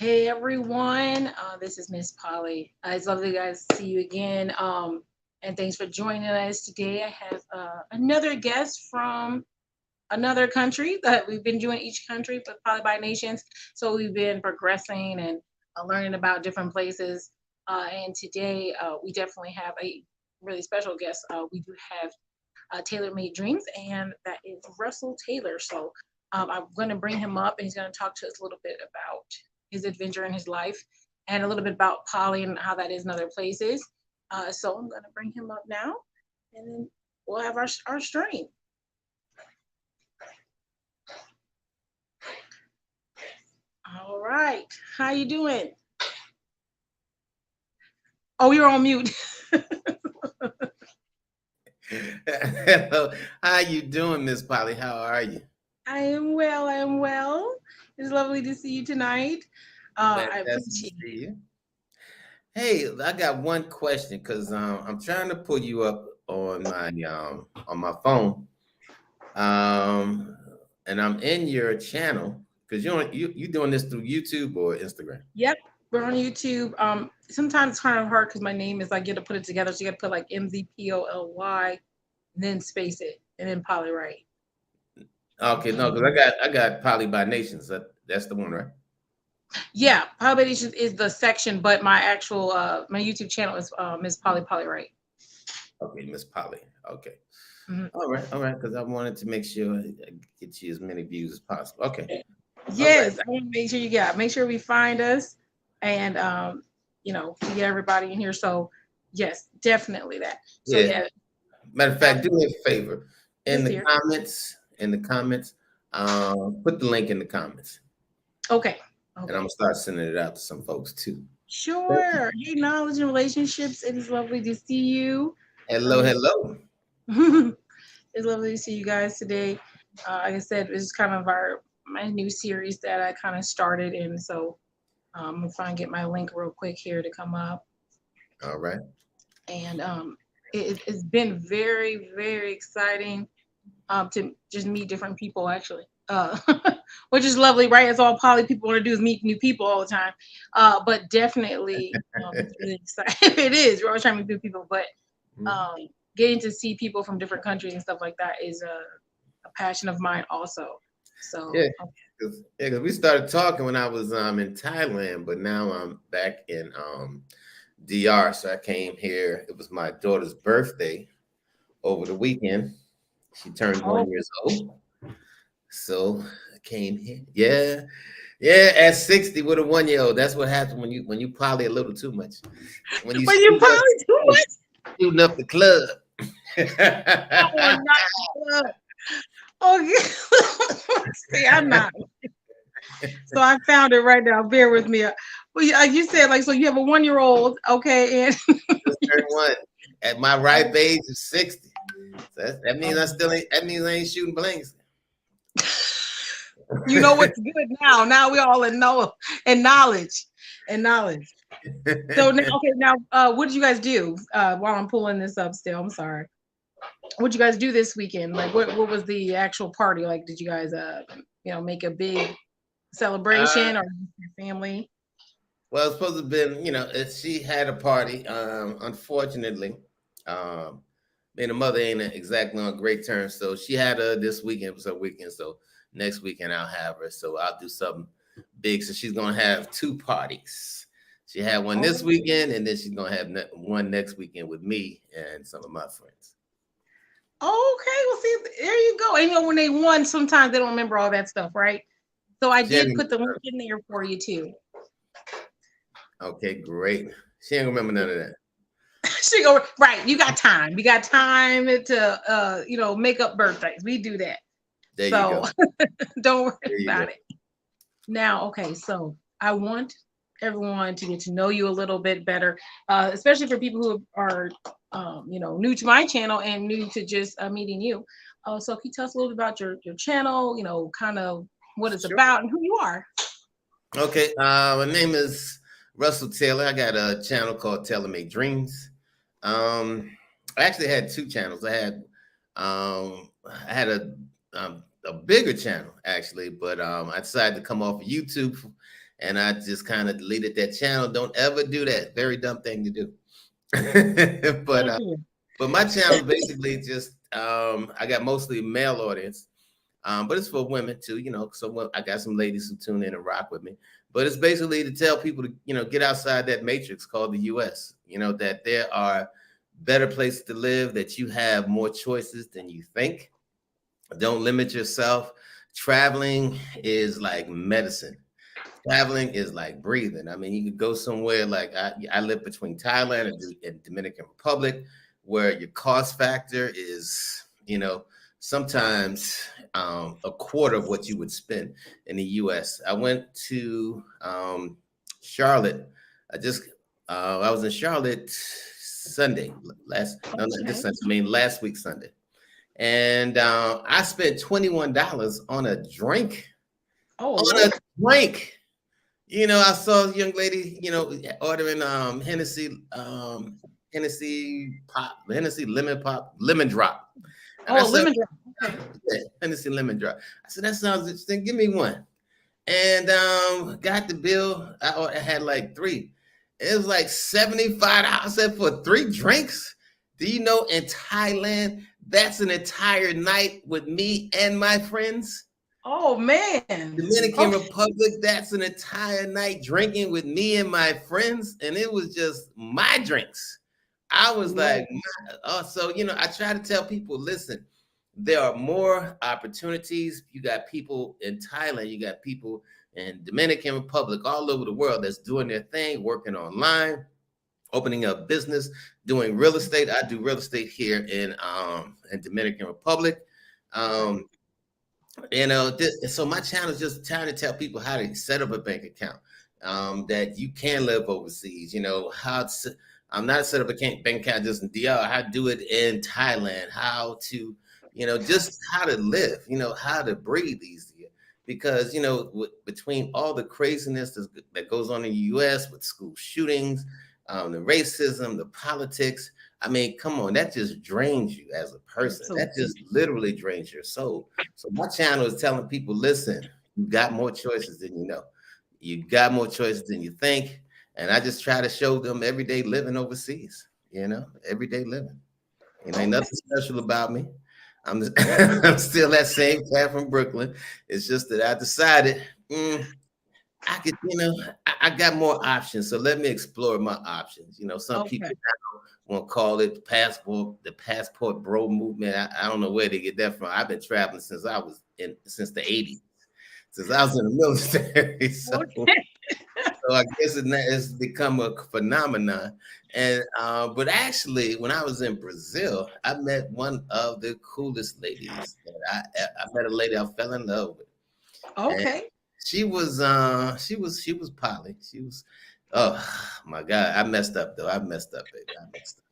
Hey everyone, this is Miss Polly. It's lovely guys to see you again. And thanks for joining us today. I have another guest from another country that we've been doing each country with Poly by Nations. So we've been progressing and learning about different places. And today we definitely have a really special guest. We do have Taylor Made Dreams, and that is Russell Taylor. So I'm going to bring him up, and he's going to talk to us a little bit about his adventure in his life and a little bit about poly and how that is in other places. So I'm going to bring him up now, and then we'll have our stream. All right. How you doing? Oh, you're on mute. Hello. How you doing, Miss Polly? How are you? I am well. I am well. It's lovely to see you tonight. I Fantastic to appreciate see you. Hey, I got one question because I'm trying to pull you up on my phone, um, and I'm in your channel because you doing this through YouTube or Instagram. Yep, we're on YouTube. Sometimes it's kind of hard because my name is like you got to put it together. So you got to put like MZPOLY, then space it, and then Poly right. Okay, no, because I got Poly by Nations. That's the one, right? Yeah, Poly is the section, but my actual my YouTube channel is Miss Poly right. Okay, Miss Polly. Okay. Mm-hmm. All right, because I wanted to make sure I get you as many views as possible. Okay. All right. Yes, I want to make sure you got. Make sure we find us, and to get everybody in here. So yes, definitely that. So Yeah. yeah, Matter of fact, do me a favor. In this the here. comments, put the link in the comments. Okay. And I'm Okay. gonna start sending it out to some folks too. Thank you. Sure. Hey, knowledge and relationships. It is lovely to see you. Hello, hello. It's lovely to see you guys today. Like I said, this is kind of my new series that I kind of started, and so I'm gonna try and get my link real quick here to come up. All right. And it's been very very exciting to just meet different people actually. Which is lovely, right? It's all poly people want to do is meet new people all the time. But definitely, it's really exciting. It is. We're always trying to meet new people, but Mhm. um, getting to see people from different countries and stuff like that is a passion of mine also. Yeah, So because we started talking when I was in Thailand, but now I'm back in DR. So I came here. It was my daughter's birthday over the weekend. She turned oh, 1 years old. So I came here. Yeah. Yeah, at 60 with a 1 year old. That's what happens when you poly a little too much. When you but you probably too much. shooting up the club. Oh, not okay. See, I'm not. So I found it right now. Bear with me. Well, you said like so. You have a 1 year old, okay, and Just turned one at my ripe age of 60. So that means oh, that means I ain't shooting blanks. you know what's good now. Now we all in know and knowledge and knowledge. So now, okay, now what did you guys do while I'm pulling this up? Still, I'm sorry. What did you guys do this weekend? Like, what was the actual party? Like, did you guys make a big uh, celebration or your family? well, it's supposed to have been, she had a party. Unfortunately, um, me and the mother ain't exactly on great terms. So she had her this weekend was her weekend. So next weekend I'll have her. So I'll do something big. So she's gonna have two parties. She had one Oh, this weekend, and then she's gonna have one next weekend with me and some of my friends. okay. Well, see, there you go. And when they won, sometimes they don't remember all that stuff, right? So I She ain't did put the link gonna, in there for you too. okay, great. She ain't gonna remember none of that. She go right. You got time. We got time to make up birthdays. We do that. There you So go. don't worry There you about go. it. Now, okay, so I want everyone to get to know you a little bit better, especially for people who are, new to my channel and new to just meeting you. So, can you tell us a little bit about your channel? Kind of what it's Sure. about and who you are. Okay. My name is Russell Taylor. I got a channel called Taylor Make Dreams. I actually had two channels. I had a bigger channel actually, but I decided to come off of YouTube and I just kind of deleted that channel. Don't ever do that. Very dumb thing to do. but Mhm. but my channel is basically just I got mostly male audience. But it's for women too, So I got some ladies who tune in and rock with me. But it's basically to tell people to, get outside that matrix called the US, that there are better places to live, that you have more choices than you think. Don't limit yourself. Traveling is like medicine. Traveling is like breathing. I mean, you could go somewhere like I live between Thailand and Dominican Republic, where your cost factor is, sometimes a quarter of what you would spend in the U.S. I went to Charlotte. I was in Charlotte Sunday Okay. last week Sunday, and I spent $21 on a drink. Oh On a Lord. drink. I saw a young lady, ordering Hennessy lemon pop, lemon drop. And I Oh, said, lemon drop. Okay. yeah, Hennessy lemon drop. I said, that sounds interesting. Give me one. And got the bill. I had like three. It was like $75. I said, for three drinks. Do you know in Thailand, that's an entire night with me and my friends? Oh man. Dominican Okay. Republic, that's an entire night drinking with me and my friends, and it was just my drinks. I was like, Lord. so I try to tell people, listen, there are more opportunities. You got people in Thailand, you got people in Dominican Republic, all over the world that's doing their thing, working online, opening up business, doing real estate. I do real estate here in Dominican Republic. Okay. Um, so my channel is just trying to tell people how to set up a bank account, that you can live overseas. I'm not set up a bank account just in DR. How to do it in Thailand. How to, just how to live. How to breathe easier. Because between all the craziness that goes on in the U.S. with school shootings, the racism, the politics. I mean, come on, that just drains you as a person. That Absolutely. just literally drains your soul. So my channel is telling people, listen, you got more choices than you know. You got more choices than you think. And I just try to show them everyday living overseas, everyday living. Ain't Okay. nothing special about me. I'm still that same cat from Brooklyn. It's just that I decided I could, I got more options. So let me explore my options. Some people Okay. want to call it the passport bro movement. I don't know where they get that from. I've been traveling since the 80s, since I was in the military. Okay. So I guess it's become a phenomenon. And but actually, when I was in Brazil, I met one of the coolest ladies. I met a lady I fell in love with, and Okay. she was poly. She was, oh my God, I messed up though. I messed up, baby. I messed up.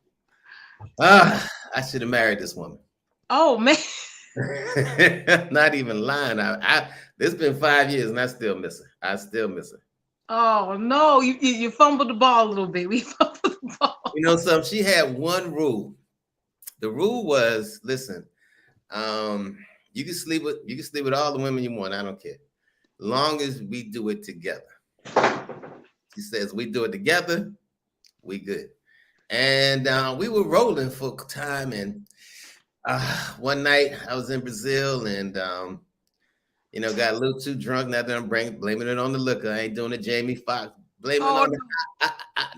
I should have married this woman. Oh man. Not even lying. It's been 5 years and I still miss her. I still miss her. Oh no. You fumbled the ball a little bit. We fumbled the ball. She had one rule. The rule was, listen, you can sleep with all the women you want. I don't care. Long as we do it together. She says we do it together, we good. And we were rolling for time. And one night I was in Brazil and got a little too drunk. Now that I'm blaming it on the liquor. I ain't doing it, Jamie Foxx. Blaming it Oh on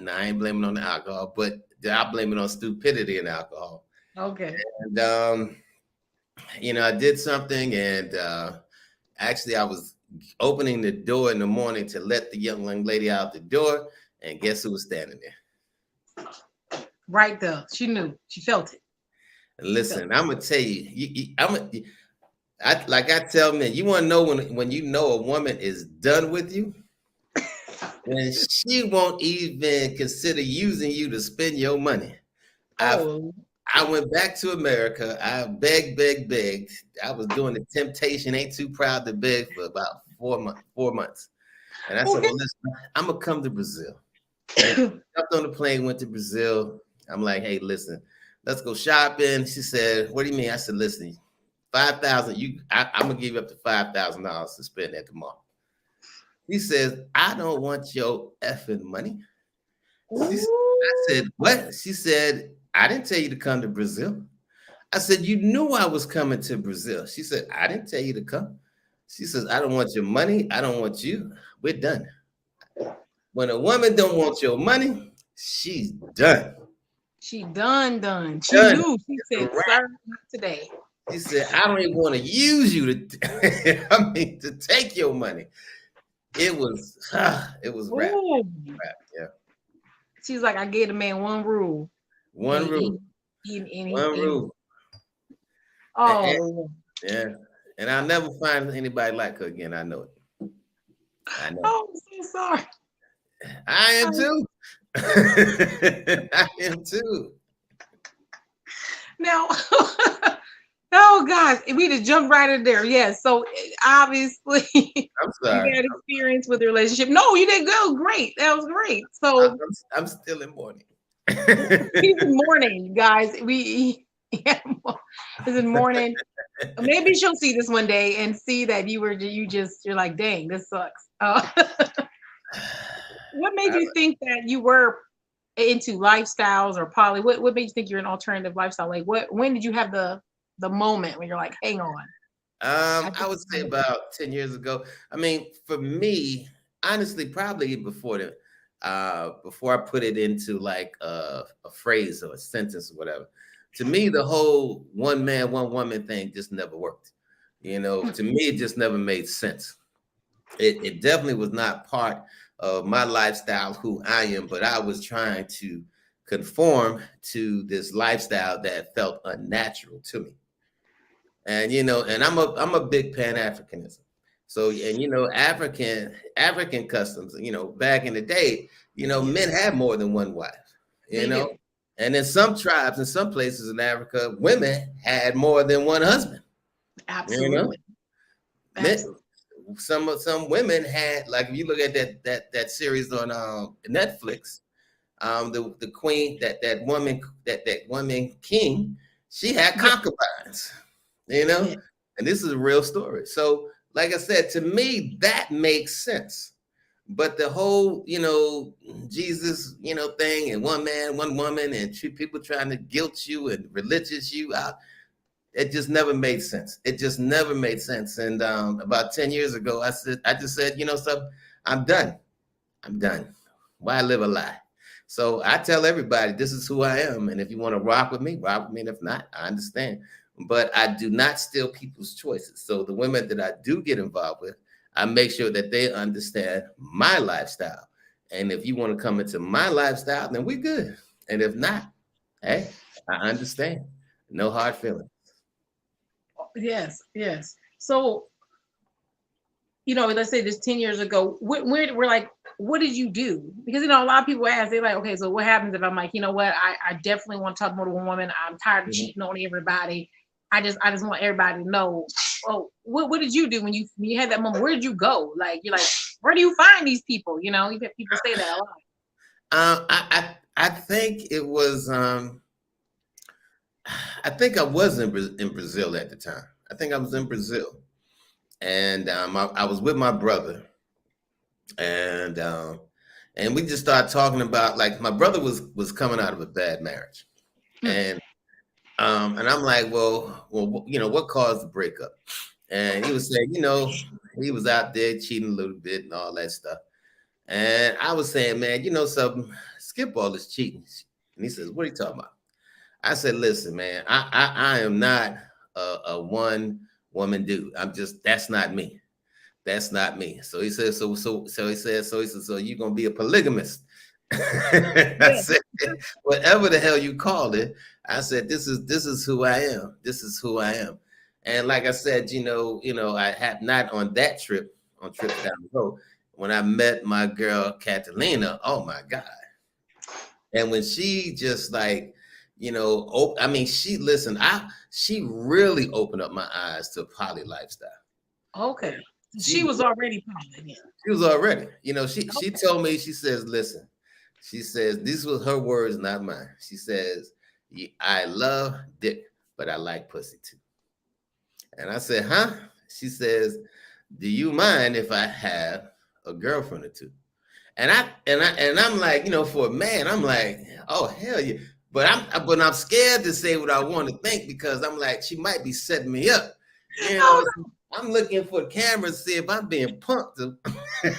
I ain't blaming it on the alcohol, but I blame it on stupidity and alcohol. no. Okay. And I did something, and actually I was opening the door in the morning to let the young lady out the door, and guess who was standing there? Right there. She knew. She felt it. And listen, I'm gonna tell you, I tell men, you want to know when you know a woman is done with you, when she won't even consider using you to spend your money. Oh. I went back to America. I begged. I was doing the temptation, ain't too proud to beg, for about 4 months. And I said, Okay. well, listen, I'm going to come to Brazil. Jumped on the plane, went to Brazil. I'm like, hey, listen, let's go shopping. She said, what do you mean? I said, listen, 5,000, I'm going to give you up to $5,000 to spend at the mall. He says, I don't want your effing money. I Ooh. said, what? She said, I didn't tell you to come to Brazil. I said, you knew I was coming to Brazil. She said, I didn't tell you to come. She says, I don't want your money. I don't want you. We're done. When a woman don't want your money, she's done. She done. She Done. knew. She It's a said, wrap. "Sir, not today." She said, I don't even want to use you to, I mean, to take your money. It was rap. Ooh. Rap. Yeah. She's like, I gave the man one rule, and One rule. One he rule. And, oh, yeah. And I'll never find anybody like her again. I know it. I know. oh, I'm so sorry. I am Um, too. I am too. Now, oh gosh, we just jumped right in there. Yes, so obviously I'm you sorry. had experience with the relationship. No, you did go great. That was great. I'm, So I'm still in mourning. he's in mourning, guys. Yeah, he's in mourning. Maybe she'll see this one day and see that you're like, dang, this sucks. What made you think that you were into lifestyles or poly? What made you think you're an alternative lifestyle? Like, when did you have the moment when you're like, hang on, I I think would say about 10 years ago. I mean, for me, honestly, probably before I put it into like a phrase or a sentence or whatever. To me, the whole one man, one woman thing just never worked. To me, it just never made sense. It definitely was not part of my lifestyle, who I am, but I was trying to conform to this lifestyle that felt unnatural to me. And I'm a big Pan-Africanism. So, and African customs, back in the day, men yes, had more than one wife, you they know. do. And in some tribes, in some places in Africa, women had more than one husband, you know. Absolutely, Men, absolutely. some women had, like, if you look at that series on Netflix, the queen, that woman king, she had Yeah, concubines, you know, yeah, and this is a real story. So, like I said, to me, that makes sense. But the whole, Jesus, thing, and one man, one woman, and people trying to guilt you and religious you out, it just never made sense. It just never made sense. And about 10 years ago, I just said, something, I'm done. I'm done. Why live a lie? So I tell everybody, this is who I am. And if you want to rock with me, rock with me. And if not, I understand. But I do not steal people's choices. So the women that I do get involved with, I make sure that they understand my lifestyle. And if you want to come into my lifestyle, then we're good. And if not, hey, I understand. No hard feelings. yes, yes. So let's say this 10 years ago. We're like, what did you do? Because a lot of people ask, they're like, okay, so what happens if I'm like, you know what, I definitely want to talk more to one woman. I'm tired of Mhm. cheating on everybody. I just want everybody to know. Oh, what did you do when you had that moment? Where did you go? Like, you're like, where do you find these people? You've had people say that a lot. I think it was. I think I was in Brazil at the time. I think I was in Brazil, and I was with my brother, and and we just started talking about, like, my brother was coming out of a bad marriage, Hmm. and I'm like, well, what caused the breakup? And he was saying, he was out there cheating a little bit and all that stuff. And I was saying, man, something, skip all this cheating. And he says, what are you talking about? I said, listen, man, I am not a one woman dude. That's not me. That's not me. So he said, so you're gonna be a polygamist. I Yeah. said, whatever the hell you call it. I said, this is who I am. This is who I am. And like I said, I had not on that trip, on trips down the road, when I met my girl Catalina. Oh my God. And when she just, like, I mean, she really opened up my eyes to poly lifestyle. Okay. She She was already probably. she was already, she Okay. told me, she says, listen, she says, these were her words, not mine. She says, I love dick, but I like pussy too. And I said, huh? She says, do you mind if I have a girlfriend or two. And I'm like, for a man, I'm like, oh hell yeah. But I'm scared to say what I want to think because I'm like, she might be setting me up. Oh, I'm looking for the camera to see if I'm being punked. wait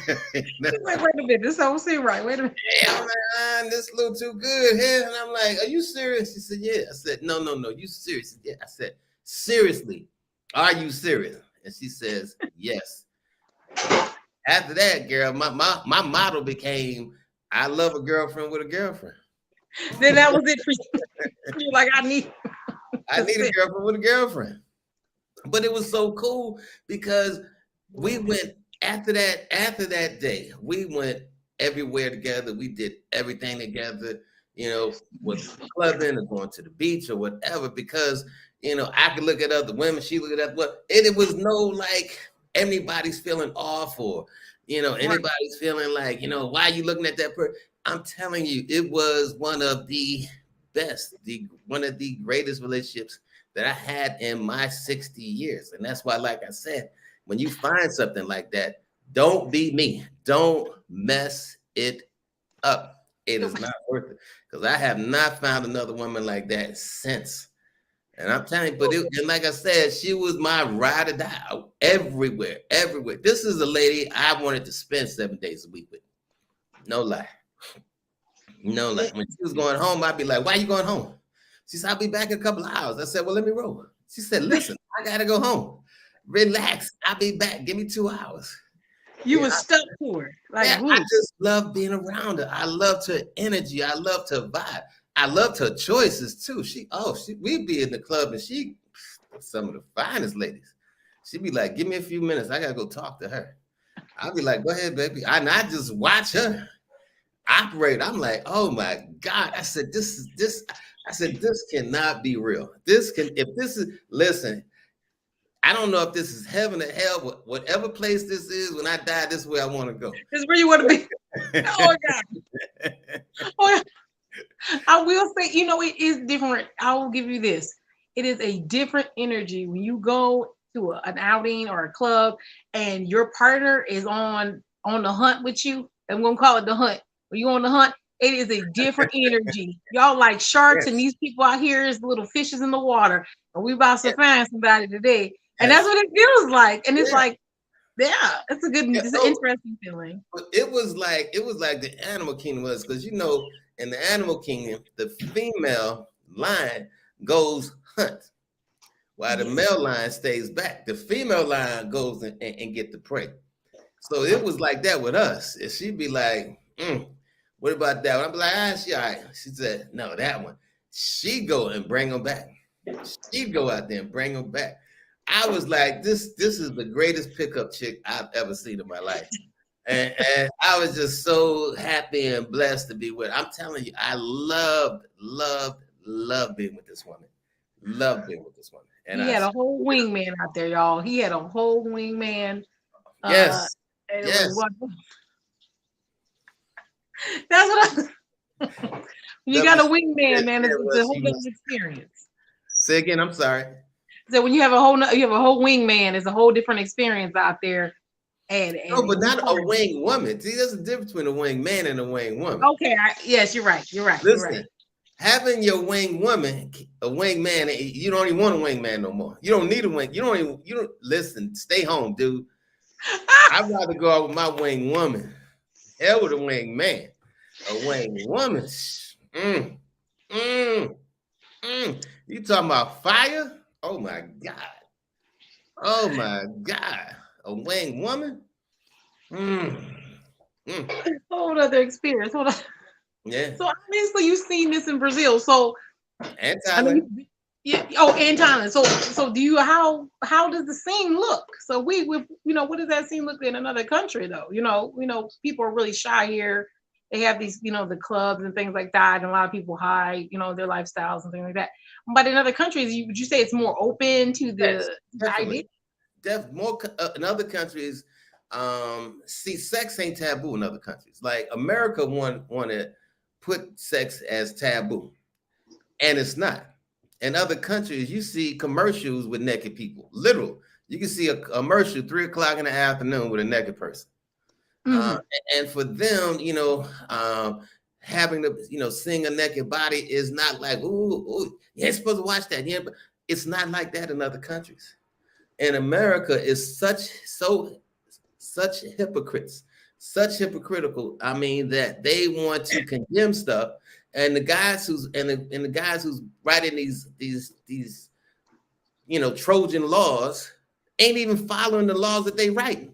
a minute. This don't seem right. Wait a minute. Yeah, I'm like, this a little too good here. And I'm like, are you serious? She said, yeah. I said, no, you serious? Yeah. I said, seriously, are you serious? And she says, yes. After that, girl, my motto became, I love a girlfriend with a girlfriend. Then that was it for you. You're like, I need a girlfriend with a girlfriend. But it was so cool because we went after that day, we went everywhere together. We did everything together, with clubbing or going to the beach or whatever, because, I could look at other women, she looked at what, and it was no like anybody's feeling off or, anybody's feeling like, why are you looking at that person? I'm telling you, it was one of the best, one of the greatest relationships that I had in my 60 years. And that's why, like I said, when you find something like that, don't be me. Don't mess it up. It is not worth it. Because I have not found another woman like that since. And I'm telling you, and like I said, she was my ride or die everywhere. This is a lady I wanted to spend 7 days a week with. No lie. When she was going home, I'd be like, why are you going home? She said, I'll be back in a couple of hours. I said, well, let me roll. She said, listen, I got to go home. Relax. I'll be back. Give me 2 hours. You were stuck to her. Like, I just love being around her. I loved her energy. I loved her vibe. I loved her choices too. We'd be in the club and she, some of the finest ladies. She'd be like, give me a few minutes. I got to go talk to her. I'd be like, go ahead, baby. And I just watch her operate. I'm like, oh my God. I said, this cannot be real. Listen, I don't know if this is heaven or hell, whatever place this is, when I die, this is where I want to go. This is where you want to be. Oh God. Oh, I will say, it is different. I will give you this. It is a different energy when you go to an outing or a club and your partner is on the hunt with you. And we're going to call it the hunt. When you on the hunt, it is a different energy. Y'all like sharks, and these people out here is little fishes in the water. And we about to find somebody today. And that's what it feels like. And it's like, yeah, it's an interesting feeling. It was like the animal kingdom was, because in the animal kingdom, the female lion goes hunt, while the male lion stays back. The female lion goes and get the prey. So it was like that with us. And she'd be like, what about that one? I'd be like, she all right. She said, no, that one. She'd go and bring them back. She'd go out there and bring them back. I was like, this is the greatest pickup chick I've ever seen in my life. And I was just so happy and blessed to be with her. I'm telling you, I loved being with this woman. Loved being with this woman. And he had a whole wingman out there, y'all. He had a whole wingman. Yes. Yes. That's what you got a wingman, man. It's a whole different experience. Say again, I'm sorry. So when you have a whole wingman, it's a whole different experience out there. No, but not a wing woman. See, there's a difference between a wing man and a wing woman. Okay, yes, you're right. Listen, having your wing woman, a wing man, you don't even want a wing man no more. You don't need a wing. You don't listen. Stay home, dude. I'd rather go out with my wing woman. Hell with a wing man. A wing woman. You talking about fire? Oh my God. Oh my God. A wing woman? Whole other experience. Hold on. Yeah. So obviously you've seen this in Brazil. So and Thailand. And Thailand. So do you how does the scene look? So we what does that scene look in another country though? People are really shy here. They have these, the clubs and things like that, and a lot of people hide, their lifestyles and things like that. But in other countries, would you say it's more open to the idea? More in other countries, see, sex ain't taboo in other countries. Like America want to put sex as taboo, and it's not. In other countries, you see commercials with naked people. Literal, you can see a commercial 3:00 in the afternoon with a naked person. Uh, Hmm. and for them, having to, seeing a naked body is not like, ooh, ooh, you ain't supposed to watch that. Yeah, but it's not like that in other countries. And America is such hypocrites, such hypocritical. I mean, that they want to condemn stuff, and the guys who's writing these Trojan laws ain't even following the laws that they writing.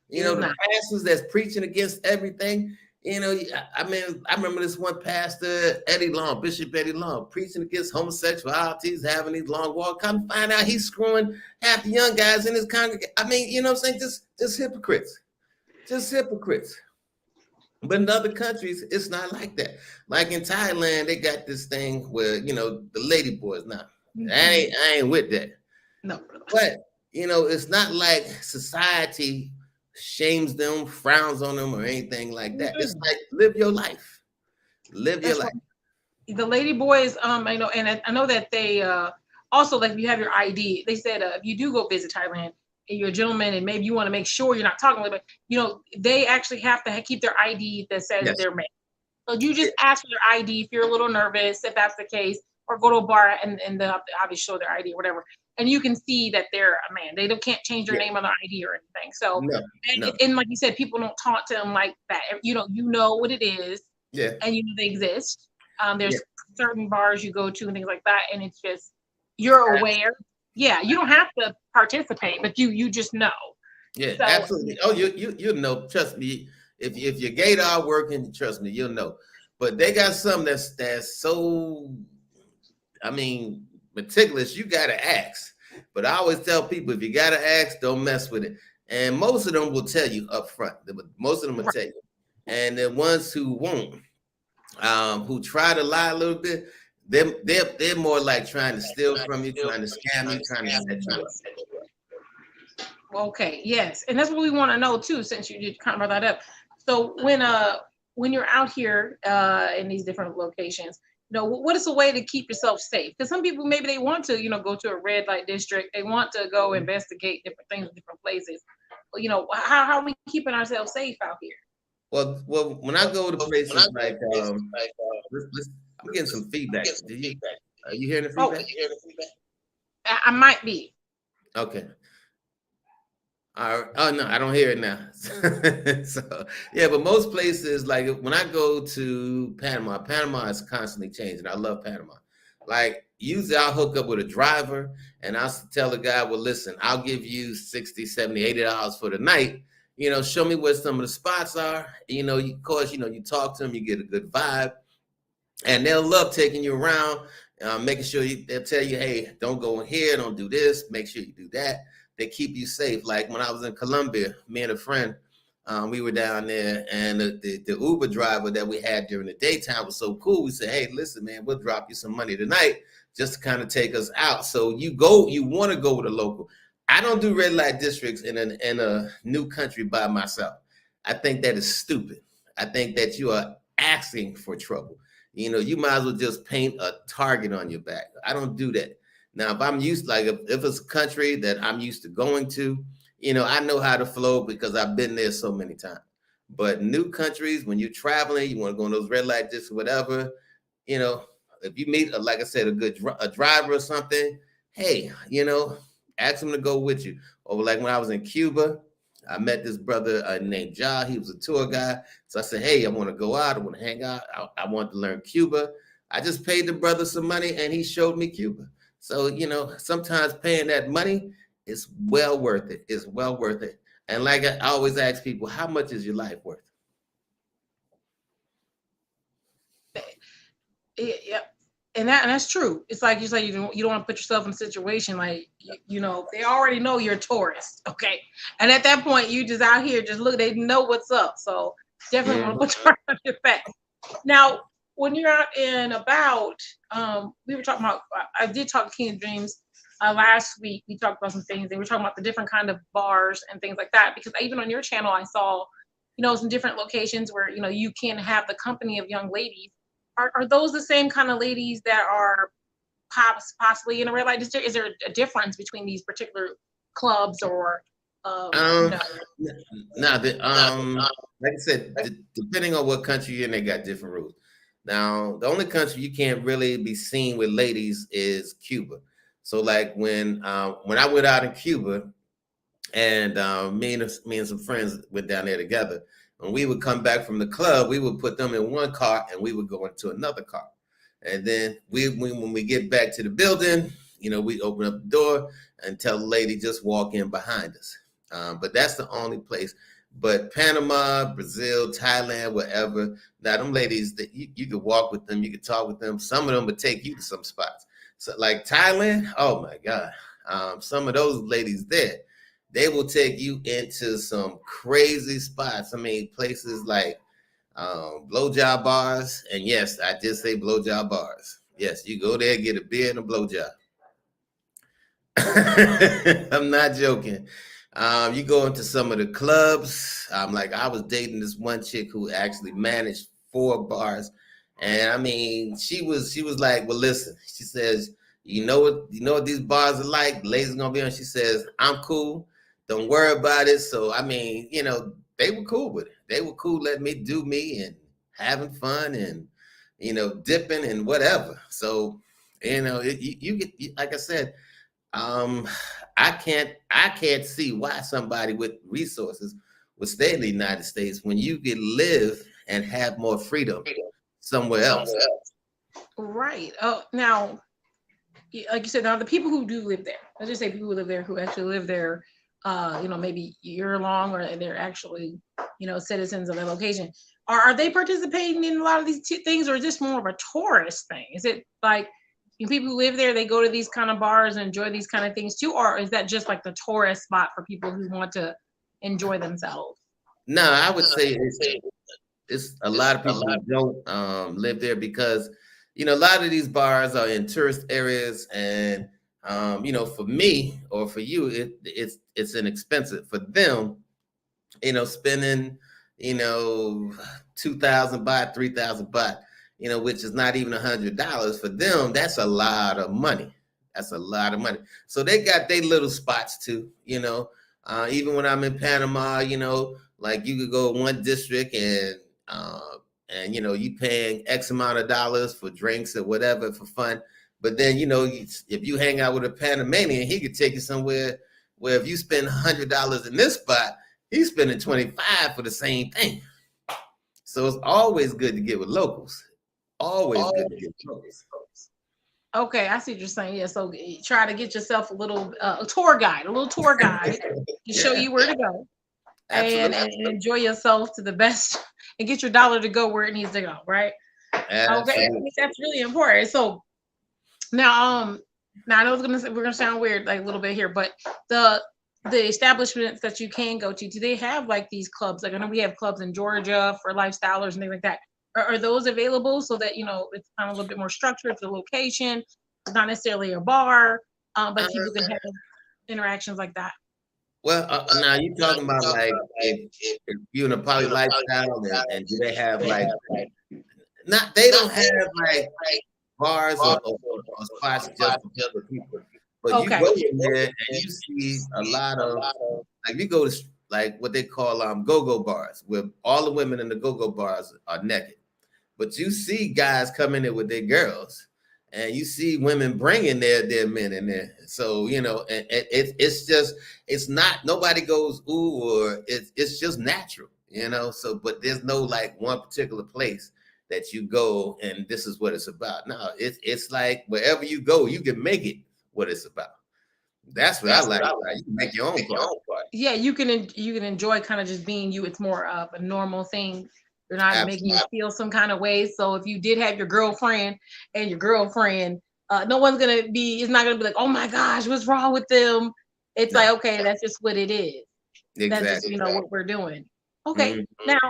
Is The not. pastors that's preaching against everything. I mean, I remember this one pastor, Bishop Eddie Long, preaching against homosexualities, having these long walks. Come find out he's screwing half the young guys in his congregation. I mean, you know what I'm saying? Just hypocrites. Just hypocrites. But in other countries, it's not like that. Like in Thailand, they got this thing where, the lady boys now. Mhm. I ain't with that. No, brother. But it's not like society shames them, frowns on them, or anything like that. It's Mm-mm. like live your life. Live your That's life. right. The lady boys, I know, and I know that they also, like, if you have your ID, they said if you do go visit Thailand and you're a gentleman and maybe you want to make sure you're not talking, but they actually have to keep their ID that says Yes. they're male. So you Yeah. just ask for their ID if you're a little nervous, if that's the case, or go to a bar and they'll obviously show their ID or whatever, and you can see that they're a man. They can't change their Yeah. name on their ID or anything. So, No. No. and like you said, people don't talk to them like that. You know what it is, Yeah. and you know they exist. Yeah. There's certain bars you go to and things like that, and it's just you're aware. Yeah, you don't have to participate, but you just know. Yeah. So Absolutely. Oh, you know. Trust me. If your gaydar working, trust me, you'll know. But they got something that's so, I mean, meticulous. You gotta ask. But I always tell people, if you gotta ask, don't mess with it. And most of them will tell you up front. Most of them will tell you. And the ones who won't, who try to lie a little bit, they're more like trying to steal from you, trying to scam you, trying to set you up. okay, yes, and that's what we want to know too, since you did kind of brought that up. So when you're out here in these different locations, what is a way to keep yourself safe? Because some people maybe they want to, go to a red light district, they want to go investigate different things in different places. But how are we keeping ourselves safe out here? Well, when I go to places like, I'm getting some feedback. Are you hearing the Oh, feedback? I might be. Okay. All right. Oh no, I don't hear it now. So yeah, but most places, like when I go to Panama is constantly changing. I love Panama. Like usually I'll hook up with a driver and I'll tell the guy, well, listen, I'll give you 60, 70, $80 for the night. Show me where some of the spots are. Of course, you talk to them, you get a good vibe, and they'll love taking you around, making sure they'll tell you, hey, don't go in here, don't do this, make sure you do that. They keep you safe. Like when I was in Colombia, me and a friend, we were down there, and the Uber driver that we had during the daytime was so cool. We said, hey, listen, man, we'll drop you some money tonight just to kind of take us out. So you want to go with a local. I don't do red light districts in a new country by myself. I think that is stupid. I think that you are asking for trouble. You might as well just paint a target on your back. I don't do that. Now, if I'm used, like if it's a country that I'm used to going to, I know how to flow because I've been there so many times. But new countries, when you're traveling, you want to go on those red light districts, whatever, you know, if you meet, like I said, a driver or something, hey, ask him to go with you. Or like when I was in Cuba, I met this brother named Ja. He was a tour guy. So I said, hey, I want to go out. I want to hang out. I want to learn Cuba. I just paid the brother some money and he showed me Cuba. So, sometimes paying that money is well worth it. It's well worth it. And like I always ask people, how much is your life worth? Yeah, and that's true. It's like you say, you don't want to put yourself in a situation like they already know you're a tourist, okay? And at that point, you just out here, just look. They know what's up, so definitely want to Mhm. put your on your back. Now, when you're out and about, we were talking about. I did talk to King of Dreams last week. We talked about some things. They were talking about the different kind of bars and things like that. Because even on your channel, I saw, some different locations where you can have the company of young ladies. Are those the same kind of ladies that are possibly in a red light district? Is there a difference between these particular clubs or? You Um, know. now like I said, depending on what country you're in, they got different rules. Now, the only country you can't really be seen with ladies is Cuba. So, like when I went out in Cuba, and me and some friends went down there together. When we would come back from the club, we would put them in one car and we would go into another car. And then when we get back to the building, we open up the door and tell the lady just walk in behind us. But that's the only place. But Panama, Brazil, Thailand, wherever. Now, them ladies that you could walk with them, you could talk with them. Some of them would take you to some spots. So, like Thailand, oh my God, some of those ladies there, they will take you into some crazy spots. I mean, places like blowjob bars. And yes, I did say blowjob bars. Yes, you go there, get a beer and a blowjob. I'm not joking. You go into some of the clubs. Like I was dating this one chick who actually managed 4 bars, and I mean, she was like, "Well, listen," she says, "You know what these bars are like. The ladies gonna be on." She says, "I'm cool. Don't worry about it." So I mean, they were cool with it. They were cool letting me do me and having fun and dipping and whatever. So you get, like I said, um, I can't see why somebody with resources would stay in the United States when you could live and have more freedom somewhere else. Right. Oh, now, like you said, now the people who do live there, let's just say people who live there who actually live there, maybe year long, or they're actually, citizens of the location. Are they participating in a lot of these things, or is this more of a tourist thing? Is it like people who live there, they go to these kind of bars and enjoy these kind of things too, or is that just like the tourist spot for people who want to enjoy themselves? No, I would say it's a lot of people who don't live there because a lot of these bars are in tourist areas, and for me or for you, it's inexpensive. For them, spending, 2,000 baht, 3,000 baht, which is not even $100 for them. That's a lot of money. That's a lot of money. So they got their little spots too. Even when I'm in Panama, like you could go one district and you paying X amount of dollars for drinks or whatever for fun. But then if you hang out with a Panamanian, he could take you somewhere where if you spend $100 in this spot, he's spending 25 for the same thing. So it's always good to get with locals. Always good to get with locals. Okay, I see what you're saying. Yeah, so try to get yourself a little a tour guide, to show you where to go, and enjoy yourself to the best, and get your dollar to go where it needs to go. Right? Okay, I think that's really important. So now I know we're gonna sound weird like a little bit here, but the establishments that you can go to, do they have like these clubs? Like I know we have clubs in Georgia for lifestylers and things like that. Are those available so that it's kind of a little bit more structured to the location? It's not necessarily a bar, but people can have interactions like that. Well, now you talking about like if you're in a poly lifestyle and do they have like not they don't have like bars or spots just for people. But you Okay. go in there and you see a lot of like you go to like what they call go-go bars where all the women in the go-go bars are naked. But you see guys coming in with their girls, and you see women bringing their men in there. So and it's not nobody goes ooh, or it's just natural, So but there's no like one particular place that you go and this is what it's about. No, it's like wherever you go, you can make it what it's about. That's what I like. You can make your own part. Yeah, you can enjoy kind of just being you. It's more of a normal thing. They're not making you feel some kind of way. So if you did have your girlfriend and your girlfriend, no one's gonna be. It's not gonna be like, oh my gosh, what's wrong with them? It's like, okay, that's just what it is. That's just what we're doing. Okay. Mhm. Now,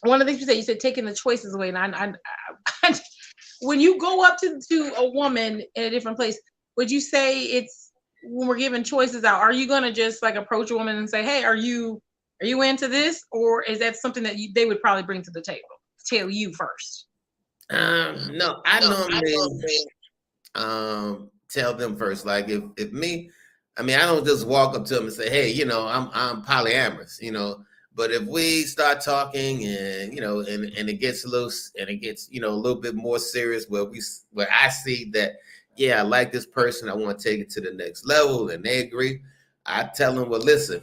one of the things you said taking the choices away, and I when you go up to a woman in a different place, would you say it's when we're giving choices out? Are you gonna just like approach a woman and say, "Hey, are you into this?" Or is that something that they would probably bring to the table? Tell you first. No, I normally tell them first. Like if me, I mean, I don't just walk up to them and say, "Hey, I'm polyamorous," But if we start talking and and it gets a little bit more serious, where I see that, yeah, I like this person, I want to take it to the next level, and they agree, I tell them, well, listen,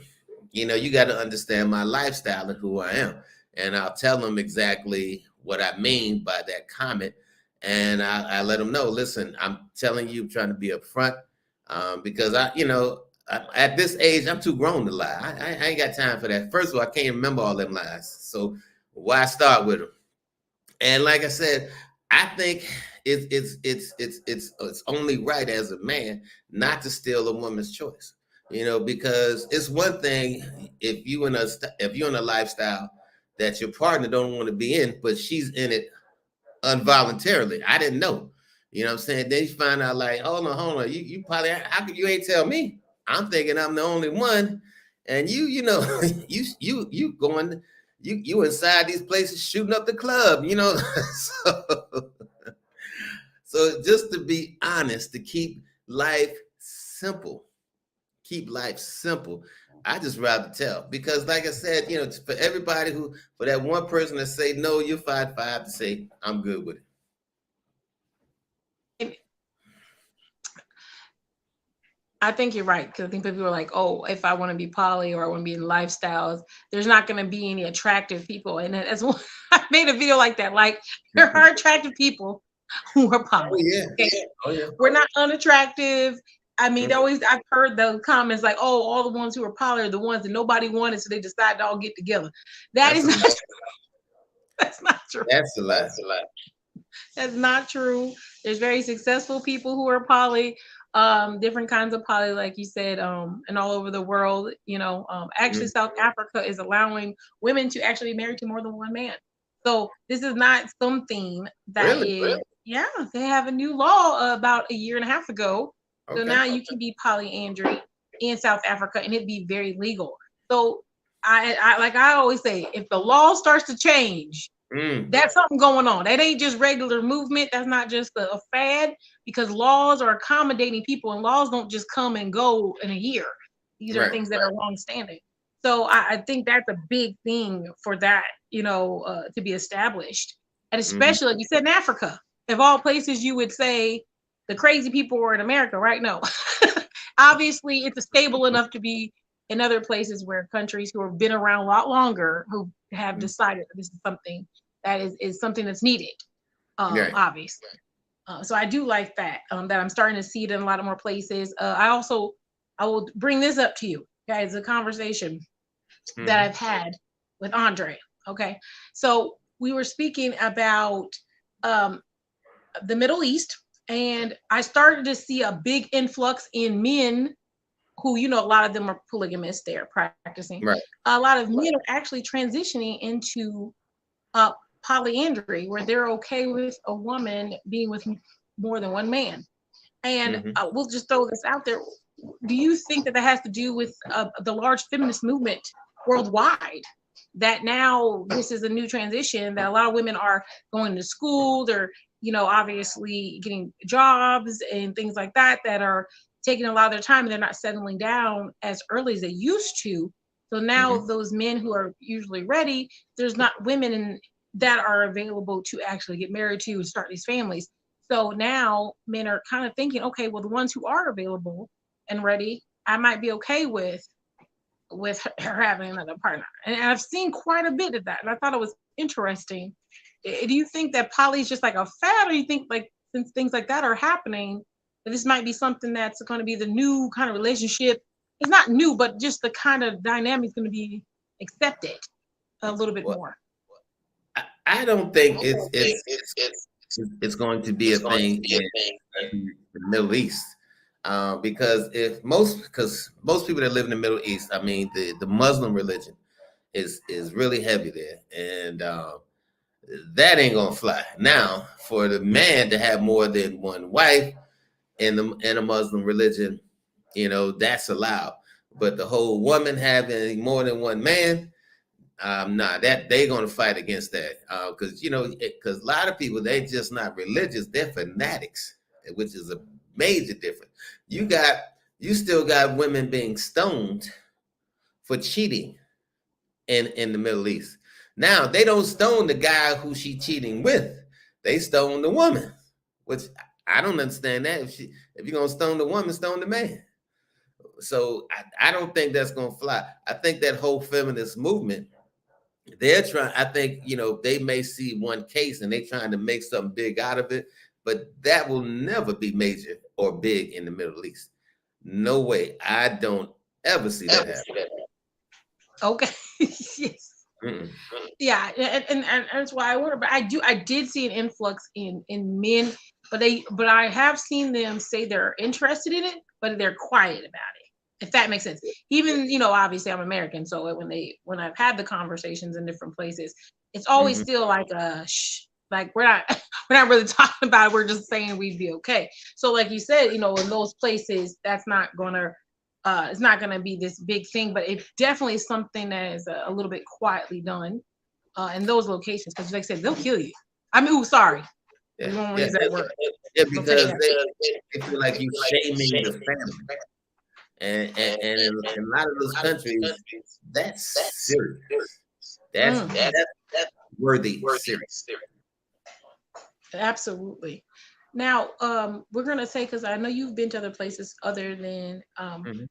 you got to understand my lifestyle and who I am, and I'll tell them exactly what I mean by that comment, and I let them know, listen, I'm telling you, I'm trying to be upfront, because at this age, I'm too grown to lie. I ain't got time for that. First of all, I can't remember all them lies. So why start with them? And like I said, I think it's only right as a man not to steal a woman's choice. Because it's one thing if you're in a lifestyle that your partner don't want to be in, but she's in it involuntarily. I didn't know. You know what I'm saying? Then you find out like, hold on. You probably, how could you ain't tell me? I'm thinking I'm the only one. And you going, you inside these places shooting up the club, so, so just to be honest, to keep life simple, I just rather tell, because like I said, for everybody for that one person to say no, you're 5'5" to say I'm good with it. I think you're right, because I think people are like, oh, if I want to be poly or I want to be in lifestyles, there's not going to be any attractive people. And that's why I made a video like that. Like, there are attractive people who are poly. Oh yeah. Okay? Yeah. Oh yeah. We're not unattractive. I mean, I've heard the comments like, oh, all the ones who are poly are the ones that nobody wanted, so they decided to all get together. That's not true. That's not true. That's a lie. That's not true. There's very successful people who are poly, different kinds of poly, like you said, and all over the world. Actually, South Africa is allowing women to actually marry to more than one man. So this is not something that really? Yeah, they have a new law about a year and a half ago. So now you can be polyandry in South Africa, and it'd be very legal. So I always say, if the law starts to change, that's something going on. That ain't just regular movement. That's not just a fad, because laws are accommodating people, and laws don't just come and go in a year. These are things that are long-standing. So I think that's a big thing for that, to be established. And especially, like you said, in Africa, of all places, you would say the crazy people were in America, right? No. Obviously, it's stable enough to be in other places, where countries who have been around a lot longer, who have decided that this is something that is something that's needed, obviously. So I do like that I'm starting to see it in a lot of more places. I will bring this up to you guys, a conversation that I've had with Andre. Okay, so we were speaking about the Middle East, and I started to see a big influx in men who, a lot of them are polygamists, they're practicing. Right. A lot of men are actually transitioning into polyandry, where they're okay with a woman being with more than one man. And we'll just throw this out there. Do you think that has to do with the large feminist movement worldwide? That now this is a new transition, that a lot of women are going to school, they're, obviously getting jobs and things like that, that are taking a lot of their time, and they're not settling down as early as they used to. So now those men who are usually ready, there's not women that are available to actually get married to and start these families. So now men are kind of thinking, okay, well, the ones who are available and ready, I might be okay with her having another partner. And I've seen quite a bit of that, and I thought it was interesting. Do you think that poly is just like a fad, or you think, like, since things like that are happening, that this might be something that's going to be the new kind of relationship? It's not new, but just the kind of dynamic is going to be accepted a little bit more. I don't think it's going to be a thing in the Middle East, because most people that live in the Middle East, I mean, the Muslim religion is really heavy there, and that ain't gonna fly. Now, for the man to have more than one wife in a Muslim religion, that's allowed. But the whole woman having more than one man, that they're gonna fight against that, because because a lot of people, they just not religious, they're fanatics, which is a major difference. You got you still got women being stoned for cheating in the Middle East. Now they don't stone the guy who she cheating with; they stone the woman, which I don't understand that. If you're gonna stone the woman, stone the man. So I don't think that's gonna fly. I think that whole feminist movement, they're trying. I think they may see one case and they're trying to make something big out of it, but that will never be major or big in the Middle East. No way. I don't ever see that happen. Okay. Yes. Mm-mm. Yeah, and that's why I wonder. But I did see an influx in men, but I have seen them say they're interested in it, but they're quiet about it. If that makes sense. Even obviously I'm American, so when I've had the conversations in different places, it's always Mhm. still like a shh, like we're not we're not really talking about it. We're just saying we'd be okay. So like you said, in those places, that's not gonna it's not going to be this big thing, but it definitely is something that is a little bit quietly done in those locations because, like I said, they'll kill you. I mean, sorry, we Yeah, won't yeah, use that word. yeah, They'll take because that. they feel like you shaming the family, and in a lot of those countries, that's serious. Mm, That's worthy serious. absolutely. Now, we're gonna say because I know you've been to other places other than Mhm.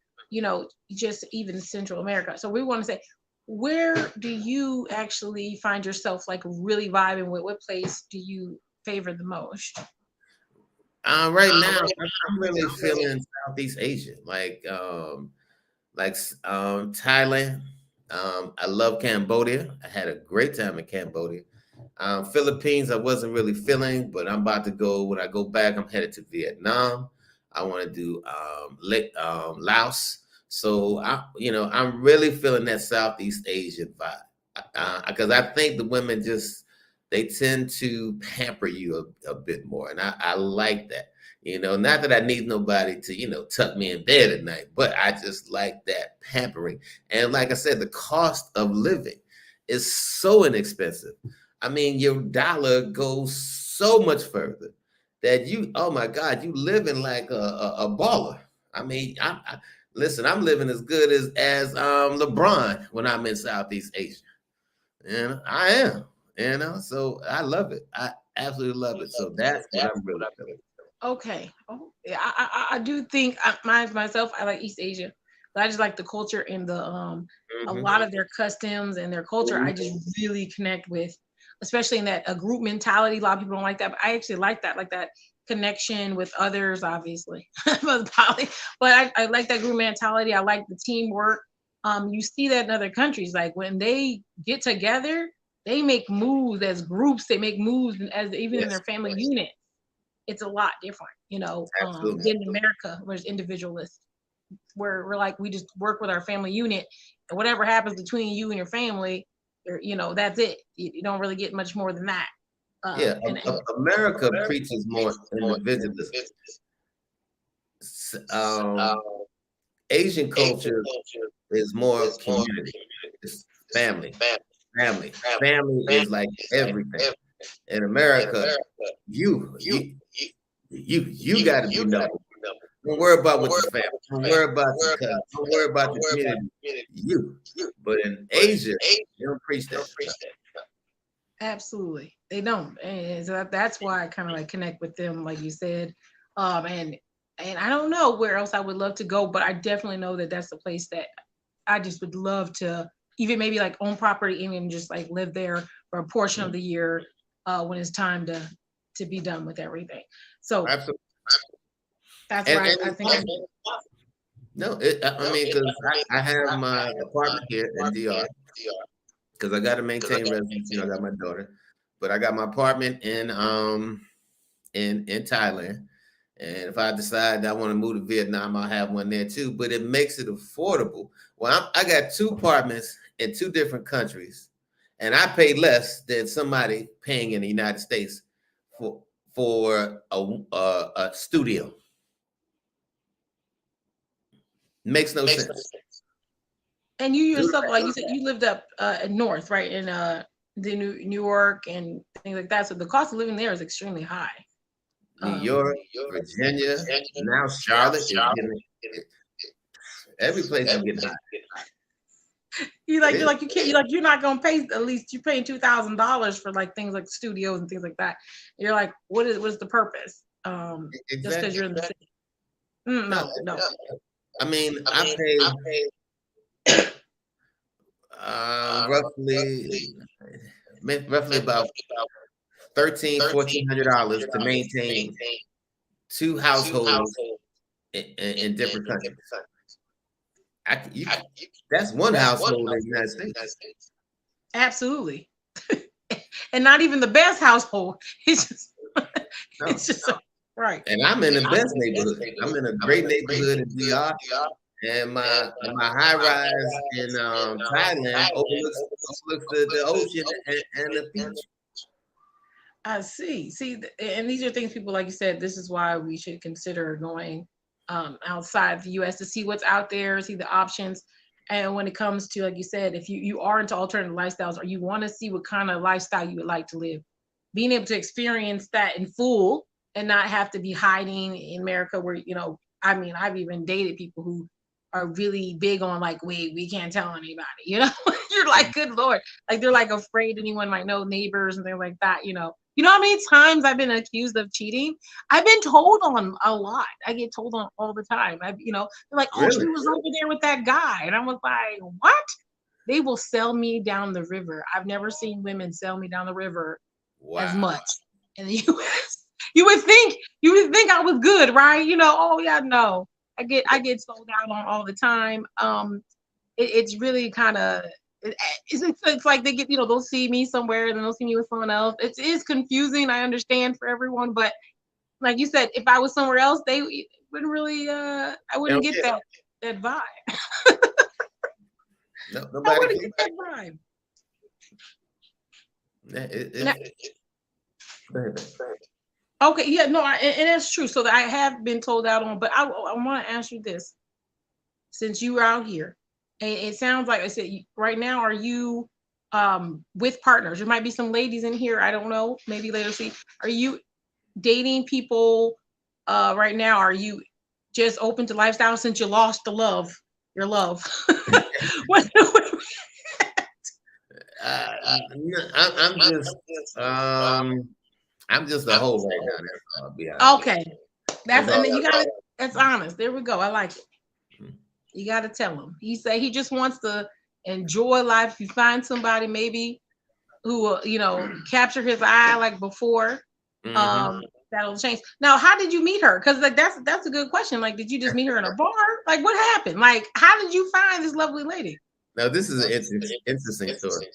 just even Central America. So we want to say, where do you actually find yourself like really vibing with? What place do you favor the most? Right now, I'm really feeling Southeast Asia, Thailand. I love Cambodia. I had a great time in Cambodia. Philippines, I wasn't really feeling, but I'm about to go. When I go back, I'm headed to Vietnam. I want to do Laos. So I'm really feeling that Southeast Asian vibe because I think the women they tend to pamper you a bit more, and I like that. Not that I need nobody to tuck me in bed at night, but I just like that pampering. And like I said, the cost of living is so inexpensive. I mean, your dollar goes so much further that oh my God, you living like a baller. I mean, listen, I'm living as good as LeBron when I'm in Southeast Asia. And I am, so I love it. I absolutely love it. So that's what I'm really feeling. Okay. Oh, yeah. I do think myself. I like East Asia, but I just like the culture and the a Hmm. lot of their customs and their culture. I just really connect with, especially in that a group mentality. A lot of people don't like that, but I actually like that connection with others. Obviously, probably, but I like that group mentality. I like the teamwork. You see that in other countries, like when they get together, they make moves as groups. They make moves as even in Yes, their family unit. It's a lot different, absolutely. than America, where it's individualist, where we're like, we just work with our family unit, and whatever happens between you and your family, that's it. You don't really get much more than that. Yeah, And America preaches more individualism. Um, Asian culture is more community. It's family, family is like everything. In America, you you you got to be number one. Don't worry about what your family. Don't worry about your cousin. Don't worry about the community. You. But in Asia, they don't preach that stuff. absolutely, they don't, and so that's why I kind of like connect with them, like you said, and I don't know where else I would love to go, but I definitely know that that's the place that I just would love to even maybe like own property, even just like live there for a portion of the year when it's time to be done with everything. So Absolutely. that's And why I it's think possible. No, I mean, because I have my apartment here in DR because I got to maintain residency. I got my daughter, but I got my apartment in Thailand. And if I decide I want to move to Vietnam, I'll have one there too. But it makes it affordable. Well, I got two apartments in two different countries, and I pay less than somebody paying in the United States for a studio. Makes no sense. and you Do yourself, that. like you said, you lived up in north, right, in the New York and things like that. So the cost of living there is extremely high. New Um, York, Virginia, now Charlotte is getting it. Every place is getting hot. You're like you can't you're not gonna pay, at least you're paying $2,000 for like things like studios and things like that. You're like, what's the purpose? Just because you're in the city. No. I mean, I pay roughly about $1,400 to maintain two households in different countries. That's one household in the United States. Absolutely. And not even the best household. It's just right. And I'm in the best neighborhood. I'm in a great neighborhood in DR, and my high rise in Thailand overlooks the ocean and the beach. I see. And these are things people, like you said, this is why we should consider going outside the US to see what's out there, see the options. And when it comes to, like you said, if you are into alternative lifestyles, or you want to see what kind of lifestyle you would like to live, being able to experience that in full and not have to be hiding in America where, I mean, I've even dated people who are really big on like, we can't tell anybody, you're like, good Lord. Like, they're like afraid anyone might know, neighbors and things like that, how many times I've been accused of cheating? I've been told on a lot. I get told on all the time. They're like, oh, Really? she was over there with that guy. And I was like, what? They will sell me down the river. I've never seen women sell me down the river as much in the US. You would think I was good, right? Oh yeah, no. I get sold out on all the time. It's really kind of, it's like they get, they'll see me somewhere and then they'll see me with someone else. It is confusing. I understand for everyone, but like you said, if I was somewhere else, they wouldn't really, I wouldn't get that vibe. No, I nobody wouldn't get that vibe. Okay, yeah, no, and that's true. So I have been told out on, but I want to ask you this. Since you were out here, and it sounds like I said, right now, are you with partners? There might be some ladies in here. I don't know. Maybe later. See, are you dating people right now? Are you just open to lifestyle since you lost your love? I'm just a hoe right now. I'll be honest. Okay, that's honest. There we go. I like it. You got to tell him. He say he just wants to enjoy life. If you find somebody maybe who will, capture his eye like before, that'll change. Now, how did you meet her? Because like that's a good question. Like, did you just meet her in a bar? Like, what happened? Like, how did you find this lovely lady? Now, this is an interesting story.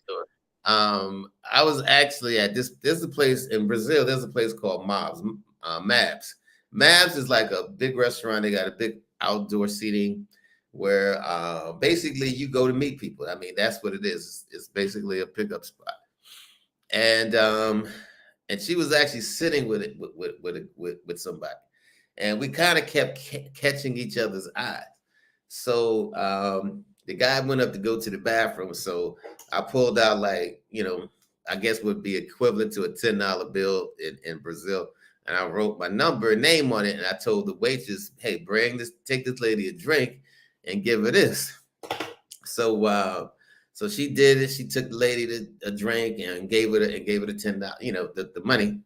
I was actually at there's a place in Brazil. There's a place called Mabs. Mabs is like a big restaurant. They got a big outdoor seating where basically you go to meet people. I mean, that's what it is. It's basically a pickup spot. And she was actually sitting with somebody, and we kind of kept catching each other's eyes. So the guy went up to go to the bathroom. So I pulled out I guess would be equivalent to a $10 bill in Brazil. And I wrote my number and name on it. And I told the waitress, hey, take this lady a drink and give her this. So she did it. She took the lady a drink and gave her the $10, the money.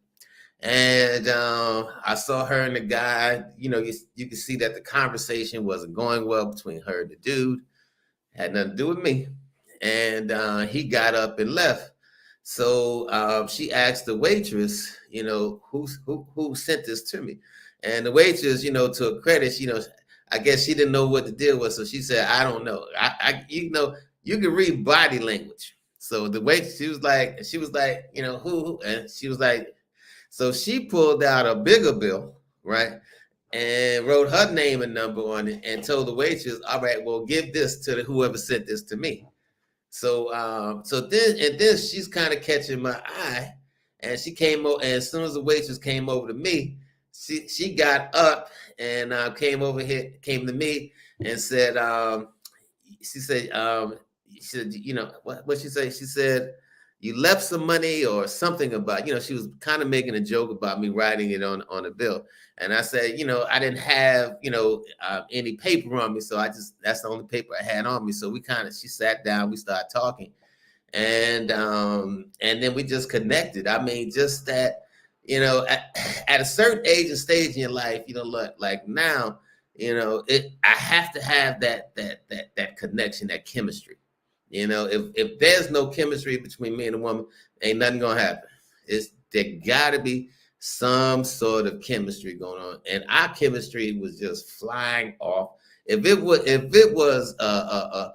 And I saw her and the guy, you could see that the conversation wasn't going well between her and the dude. Had nothing to do with me. And he got up and left. So she asked the waitress, who sent this to me? And the waitress, to her credit, I guess she didn't know what the deal was. So she said, I don't know. You can read body language. So the waitress, she was like, who? And she was like, so she pulled out a bigger bill, right? And wrote her name and number on it and told the waitress, all right, well, give this to whoever sent this to me. So then she's kind of catching my eye, and she came over, and as soon as the waitress came over to me, she got up and came to me and said, she said, what she say? She said, you left some money or something about, she was kind of making a joke about me writing it on a bill. And I said, I didn't have, any paper on me. So that's the only paper I had on me. So she sat down, we started talking. And then we just connected. I mean, just that, at a certain age and stage in your life, look, like now, I have to have that connection, that chemistry. If there's no chemistry between me and a woman, ain't nothing gonna happen. There gotta be some sort of chemistry going on, and our chemistry was just flying off. If it was a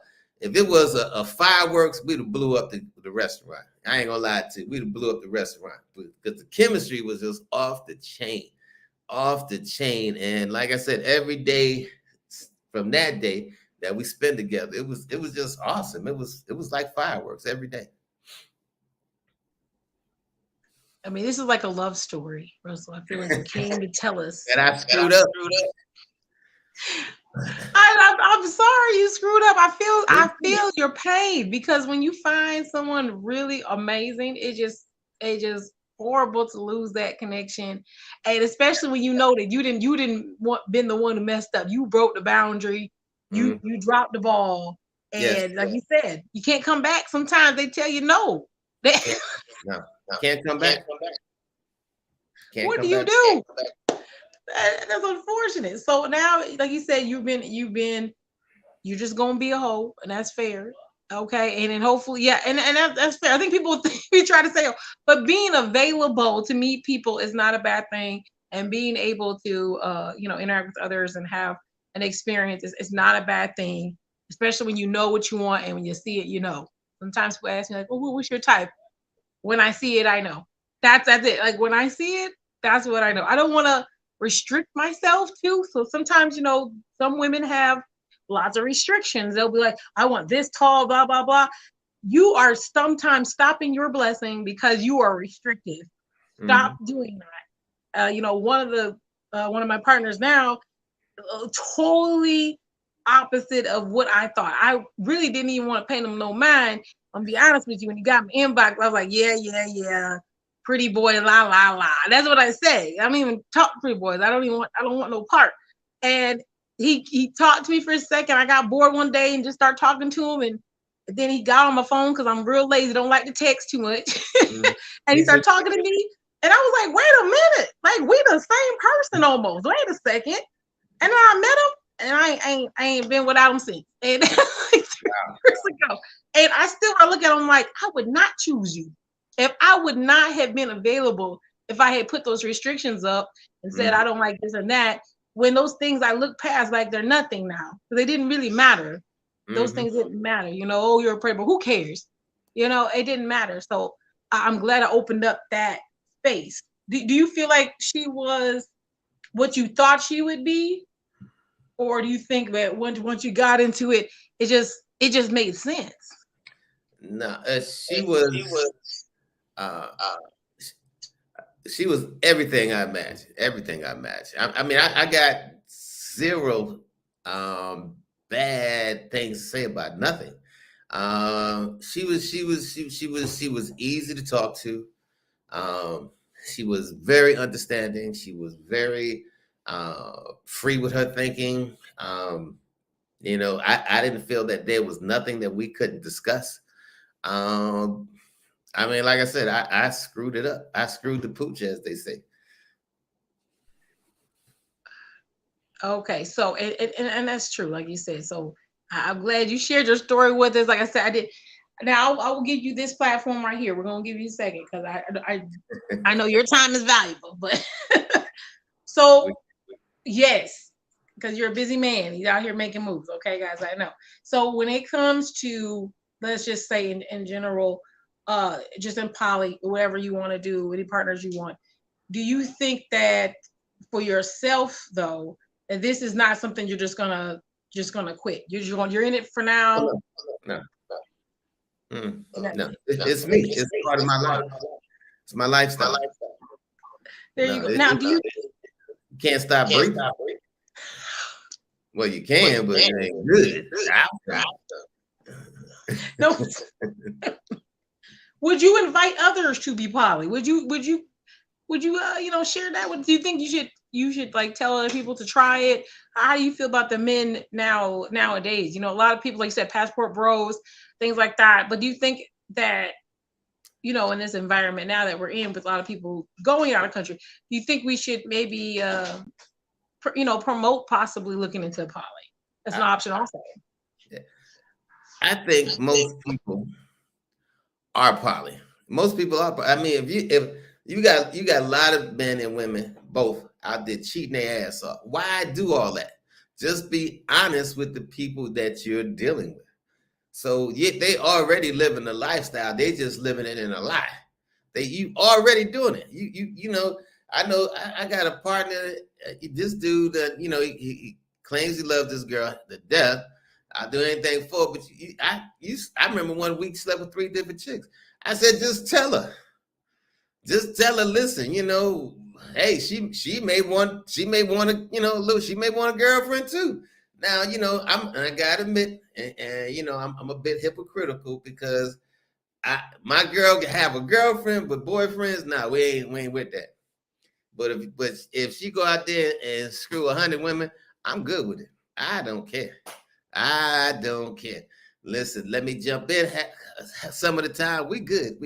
fireworks, we'd have blew up the restaurant. I ain't gonna lie to you, we'd have blew up the restaurant because the chemistry was just off the chain. And like I said, every day from that day that we spend together, it was just awesome. It was like fireworks every day. I mean, this is like a love story, Russell. I feel like you came to tell us. And I screwed up. I'm sorry you screwed up. I feel your pain, because when you find someone really amazing, it just horrible to lose that connection, and especially when you know that you didn't been the one who messed up. You broke the boundary. You dropped the ball, and yes, like you said, you can't come back. Sometimes they tell you no. No, can't come back. What do you do? That's unfortunate. So now, like you said, you're just gonna be a hoe, and that's fair. Okay, and then hopefully, yeah, and that's fair. I think people we try to say, but being available to meet people is not a bad thing, and being able to interact with others and have an experience is not a bad thing, especially when you know what you want and when you see it. Sometimes people ask me like, "Oh, what's your type?" When I see it, I know. That's it. Like when I see it, that's what I know. I don't want to restrict myself too. So sometimes, some women have lots of restrictions. They'll be like, I want this tall, blah, blah, blah. You are sometimes stopping your blessing because you are restrictive. Stop doing that. One of my partners now, totally opposite of what I thought. I really didn't even want to pay them no mind. I'm gonna be honest with you. When you got my inbox, I was like, yeah. Pretty boy, la la la. That's what I say. I don't even talk to pretty boys. I don't want no part. And he talked to me for a second. I got bored one day and just started talking to him, and then he got on my phone because I'm real lazy, don't like to text too much. And he started talking to me, and I was like, wait a minute, like we the same person almost. Wait a second. And then I met him, and I ain't been without him since. And like 3 years ago. And I look at him like, I would not choose you. If I would not have been available, if I had put those restrictions up and said, I don't like this and that, when those things I look past like they're nothing now, they didn't really matter. Those things didn't matter. Oh, you're a predator, but who cares? It didn't matter. So I'm glad I opened up that space. Do you feel like she was what you thought she would be? Or do you think that once you got into it, it just made sense? No, she was everything I imagined. I mean, I got zero bad things to say about nothing. She was easy to talk to. She was very understanding. She was very free with her thinking. I didn't feel that there was nothing that we couldn't discuss. I mean, like I said, I screwed it up. I screwed the pooch, as they say. Okay, so and that's true, like you said. So I'm glad you shared your story with us. Like I said, I did. Now I will give you this platform right here. We're gonna give you a second because I know your time is valuable. But so yes, because you're a busy man, you're out here making moves. Okay, guys, I know. So when it comes to, let's just say in general, just in poly, whatever you want to do, any partners you want, do you think that for yourself though, that this is not something you're just gonna quit? You're in it for now. No. No, it's me. It's part of my life. It's my lifestyle. There you go. Now, do you can't stop breathing? Well, you can, but it ain't good. No. would you invite others to be poly? Would you share that? Do you think you should like tell other people to try it? How do you feel about the men nowadays? A lot of people, like you said, passport bros, things like that. But do you think that, in this environment now that we're in with a lot of people going out of country, do you think we should maybe promote possibly looking into poly? That's an option also. I think most people are poly. Most people are. I mean, if you got a lot of men and women both out there cheating their ass off. Why do all that? Just be honest with the people that you're dealing with. So they already living the lifestyle. They just living it in a lie. You already doing it. I know I got a partner. This dude that he claims he loves this girl to death. I'll do anything for her, but I remember one week slept with 3 different chicks. I said, just tell her. Listen, hey, she may want to, she may want a girlfriend too. Now, I gotta admit, and I'm a bit hypocritical because my girl can have a girlfriend, but boyfriends, nah, we ain't with that. But if she go out there and screw 100 women, I'm good with it. I don't care. Listen, let me jump in. Some of the time, we good.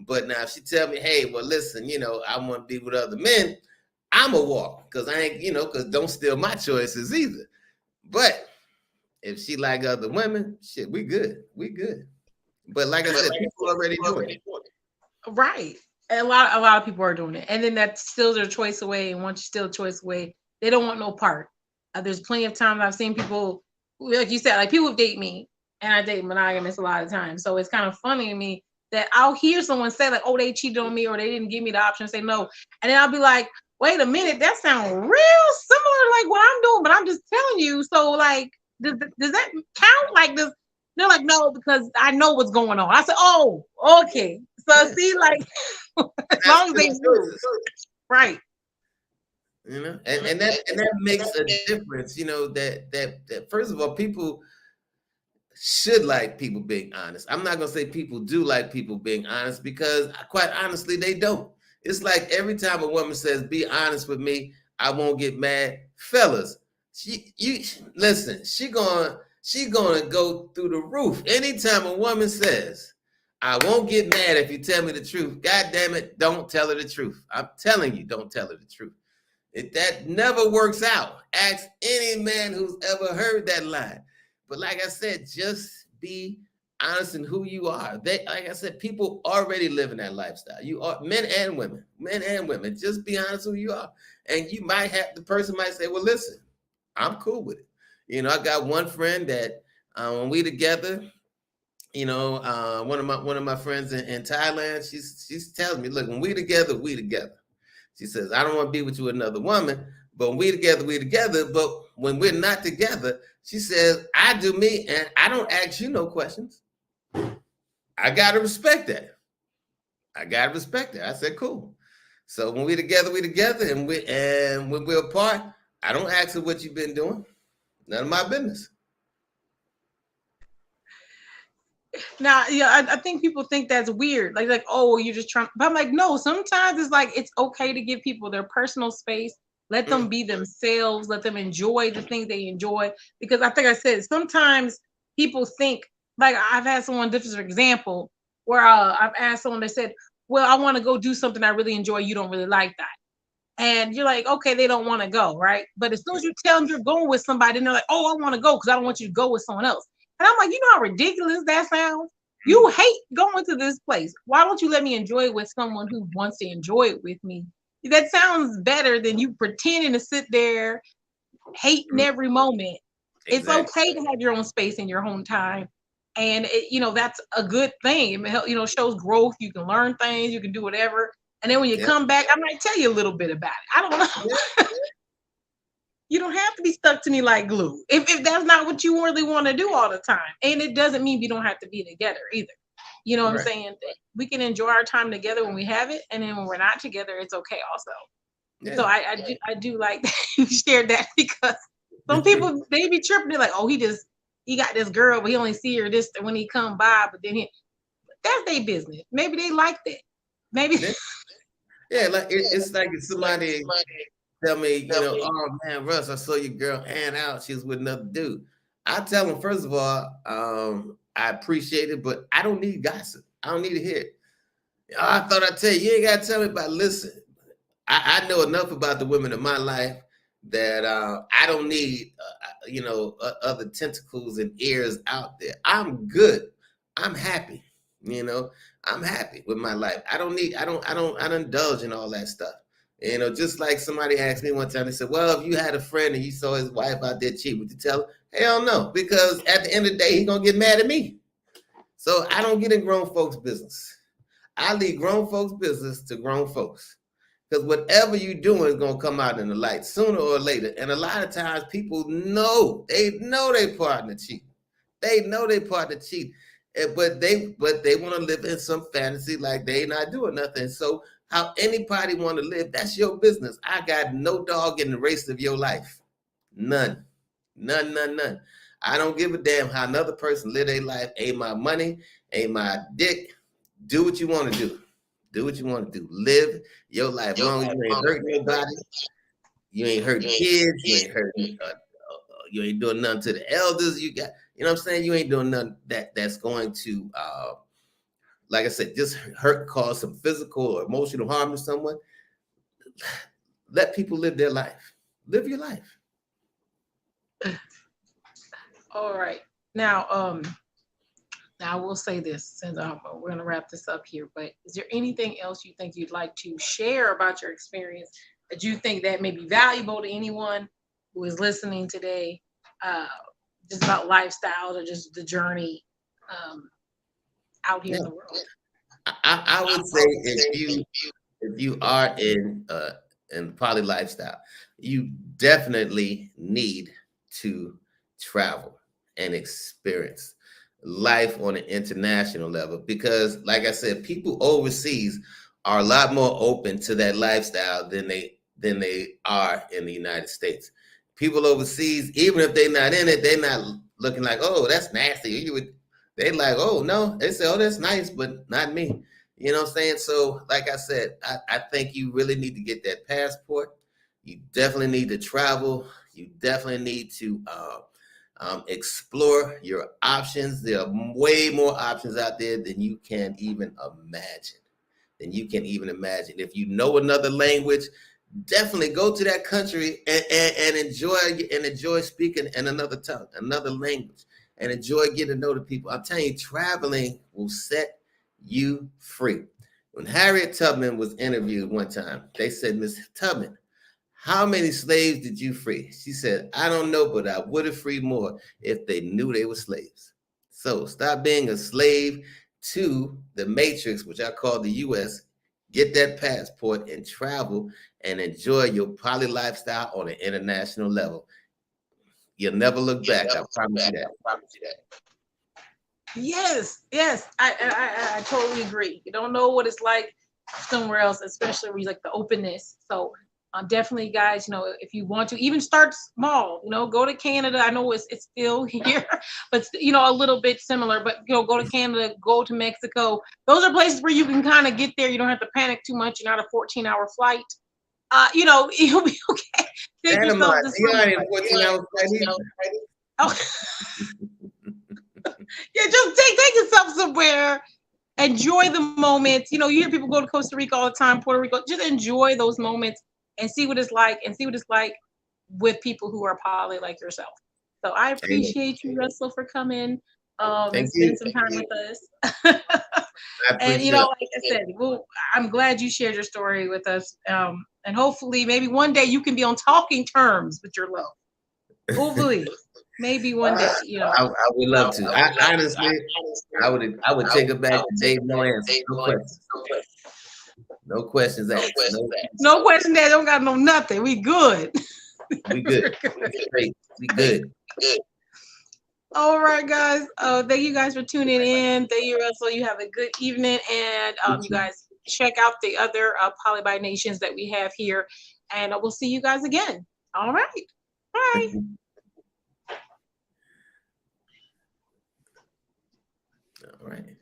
But now if she tell me, hey, well, listen, I want to be with other men, I'm a walk because I ain't, because don't steal my choices either. But if she like other women, shit, we good. But like I said, people already doing it. Right. And a lot of people are doing it. And then that steals their choice away. And once you steal a choice away, they don't want no part. There's plenty of times I've seen people, like you said, like people date me and I date monogamous a lot of times. So it's kind of funny to me that I'll hear someone say like, oh, they cheated on me or they didn't give me the option to say no. And then I'll be like, wait a minute, that sounds real similar to like what I'm doing, but I'm just telling you. So like, does that count? Like this? They're like, no, because I know what's going on. I said, oh, okay. So see, like, as long as they do, right. And that makes a difference. That first of all, people should like people being honest. I'm not gonna say people do like people being honest because quite honestly, they don't. It's like every time a woman says, be honest with me, I won't get mad. Fellas, listen, she gonna go through the roof. Anytime a woman says, I won't get mad if you tell me the truth, God damn it, don't tell her the truth. I'm telling you, don't tell her the truth. That never works out. Ask any man who's ever heard that line. But like I said, just be honest in who you are. Like I said, people already living that lifestyle. You are men and women. Just be honest who you are. And the person might say, well, listen, I'm cool with it. I got one friend that when we together, one of my friends in Thailand, she's telling me, look, when we together. She says, I don't want to be with you with another woman, but when we together. But when we're not together, she says, I do me and I don't ask you no questions. I got to respect that. I said, cool. So when we together, and when we're apart, I don't ask her what you've been doing. None of my business. Now, yeah, I think people think that's weird. Like, oh, you're just trying. But I'm like, no. Sometimes it's like it's okay to give people their personal space. Let them be themselves. Let them enjoy the things they enjoy. Because I think I said sometimes people think like I've had someone. This is an example where I've asked someone. They said, "Well, I want to go do something I really enjoy. You don't really like that." And you're like, okay, they don't want to go, right? But as soon as you tell them you're going with somebody, and they're like, oh, I want to go because I don't want you to go with someone else. And I'm like, you know how ridiculous that sounds? You hate going to this place. Why don't you let me enjoy it with someone who wants to enjoy it with me? That sounds better than you pretending to sit there hating every moment. Exactly. It's okay to have your own space and your own time. And, that's a good thing. It shows growth. You can learn things. You can do whatever. And then when you come back, I might tell you a little bit about it. I don't know. You don't have to be stuck to me like glue if that's not what you really want to do all the time. And it doesn't mean we don't have to be together either. You know what I'm saying? We can enjoy our time together when we have it. And then when we're not together, it's okay also. Yeah. So I do like that you shared that because some people, they be tripping. They're like, oh, he got this girl, but he only see her this when he come by. But then that's their business. Maybe they like that. Maybe. Yeah, like it's like if somebody tell me, oh man, Russ, I saw your girl Ann out. She was with another dude. I tell them, first of all, I appreciate it, but I don't need gossip. I don't need to hear it. Oh, I thought I'd tell you. You ain't got to tell me about. Listen, I know enough about the women in my life that I don't need, other tentacles and ears out there. I'm good. I'm happy. I'm happy with my life. I don't indulge in all that stuff. Just like somebody asked me one time, they said, well, if you had a friend and you saw his wife out there cheating, would you tell her? Hell no, because at the end of the day, he's going to get mad at me. So I don't get in grown folks' business. I leave grown folks' business to grown folks. Because whatever you're doing is going to come out in the light sooner or later. And a lot of times people know their partner cheating. They know their partner cheating. But they want to live in some fantasy like they not doing nothing. So how anybody want to live, that's your business. I got no dog in the race of your life. None. I don't give a damn how another person live their life. Ain't my money, ain't my dick. Do what you want to do. Do what you want to do. Live your life. As long as you ain't hurting nobody, you ain't hurting kids, you ain't hurting, you ain't doing nothing to the elders. You got, you know what I'm saying? You ain't doing nothing that's going to, like I said, just hurt, cause some physical or emotional harm to someone. Let people live their life. Live your life. All right. Now, I will say this, since we're going to wrap this up here, but is there anything else you think you'd like to share about your experience that you think that may be valuable to anyone who is listening today, just about lifestyles or just the journey out here in the world? I would say if you are in poly lifestyle, you definitely need to travel and experience life on an international level, because like I said, people overseas are a lot more open to that lifestyle than they are in the United States. People overseas, even if they're not in it, they're not looking like, oh, that's nasty. They like, oh no, they say, oh, that's nice, but not me. You know what I'm saying? So like I said, I think you really need to get that passport. You definitely need to travel. You definitely need to explore your options. There are way more options out there than you can even imagine. If you know another language, definitely go to that country and enjoy speaking in another tongue, another language, and enjoy getting to know the people. I'm telling you, traveling will set you free. When Harriet Tubman was interviewed one time, they said, Miss Tubman, how many slaves did you free? She said, I don't know, but I would have freed more if they knew they were slaves. So stop being a slave to the matrix, which I call the US. Get that passport and travel and enjoy your poly lifestyle on an international level. You'll never look back. I promise you that. Yes, I totally agree. You don't know what it's like somewhere else, especially where you like the openness. So definitely, guys, if you want to even start small, go to Canada. I know it's still here, but a little bit similar. But go to Canada, go to Mexico. Those are places where you can kind of get there. You don't have to panic too much. You're not a 14-hour flight. You'll be okay. Take yourself to somewhere. 14-hour flight. Oh. Yeah, just take yourself somewhere. Enjoy the moments. You hear people go to Costa Rica all the time, Puerto Rico. Just enjoy those moments and see what it's like, with people who are poly like yourself. So I appreciate you, Russell, for coming and spending some time with us. And like I said, I'm glad you shared your story with us. And hopefully, maybe one day you can be on talking terms with your love. Hopefully, maybe one day. I would love to. Honestly, I would take it back to Dave. No answer. No questions. No questions asked. No question that don't got no nothing. We good. We good. We good. All right, guys. Thank you guys for tuning in. Thank you, Russell. You have a good evening, and you guys check out the other Poly by Nations that we have here, and we'll see you guys again. All right. Bye. All right.